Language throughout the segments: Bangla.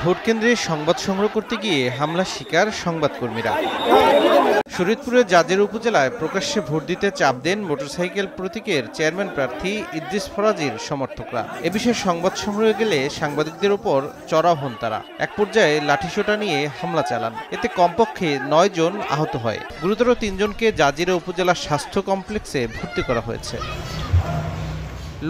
ভোট কেন্দ্রে সংবাদ সংগ্রহ করতে গিয়ে হামলার শিকার সংবাদকর্মীরা। শরীয়তপুরের জাজিরা উপজেলায় প্রকাশ্যে ভোট দিতে চাপ দেন মোটরসাইকেল প্রতীকের চেয়ারম্যান প্রার্থী ইদ্রিস ফরাজীর সমর্থকরা। এ বিষয়ে সংবাদ সংগ্রহে গেলে সাংবাদিকদের উপর চড়াও হন তারা। এক পর্যায়ে লাঠিসোঁটা নিয়ে হামলা চালান। এতে কমপক্ষে ৯ জন আহত হয়। গুরুতর ৩ জনকে জাজিরা উপজেলা স্বাস্থ্য কমপ্লেক্সে ভর্তি করা হয়েছে।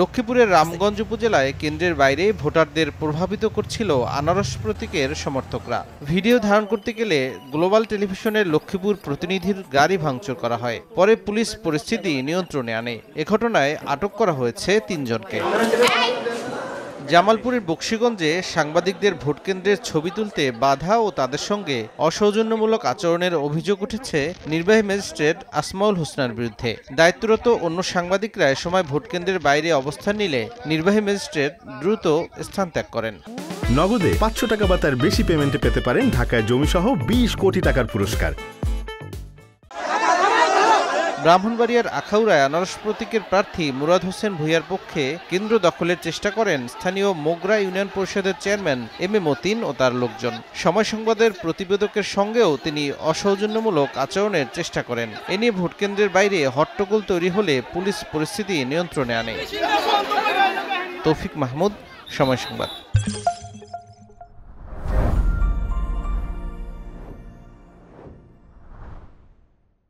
লক্ষ্মীপুরের রামগঞ্জ উপজেলায় কেন্দ্রের বাইরে ভোটারদের প্রভাবিত করছিল আনারস প্রতীকের সমর্থকরা। ভিডিও ধারণ করতে গেলে গ্লোবাল টেলিভিশনের লক্ষ্মীপুর প্রতিনিধির গাড়ি ভাঙচুর করা হয়। পরে পুলিশ পরিস্থিতি নিয়ন্ত্রণে আনে। এ ঘটনায় আটক করা হয়েছে ৩ জনকে। জামালপুরের বকশীগঞ্জে সাংবাদিকদের ভোটকেন্দ্রের ছবি তুলতে বাধা ও তাদের সঙ্গে অসৌজন্যমূলক আচরণের অভিযোগ উঠেছে নির্বাহী ম্যাজিস্ট্রেট আসমাউল হোসনার বিরুদ্ধে। দায়িত্বরত অন্য সাংবাদিকরা এ সময় ভোটকেন্দ্রের বাইরে অবস্থান নিলে নির্বাহী ম্যাজিস্ট্রেট দ্রুত স্থান ত্যাগ করেন। নগদে ৫০০ টাকা বা তার বেশি পেমেন্টে পেতে পারেন ঢাকায় জমিসহ ২০ কোটি টাকার পুরস্কার। ব্রাহ্মণবাড়িয়ার আখাউড়ায় আনারস প্রতীকের প্রার্থী মুরাদ হোসেন ভূঁইয়ার পক্ষে কেন্দ্র দখলের চেষ্টা করেন স্থানীয় মোগরা ইউনিয়ন পরিষদের চেয়ারম্যান এম এ মতিন ও তার লোকজন। সময় সংবাদের প্রতিবেদকের সঙ্গেও তিনি অসৌজন্যমূলক আচরণের চেষ্টা করেন। এ নিয়ে ভোটকেন্দ্রের বাইরে হট্টগোল তৈরি হলে পুলিশ পরিস্থিতি নিয়ন্ত্রণে আনে। তৌফিক মাহমুদ, সময় সংবাদ।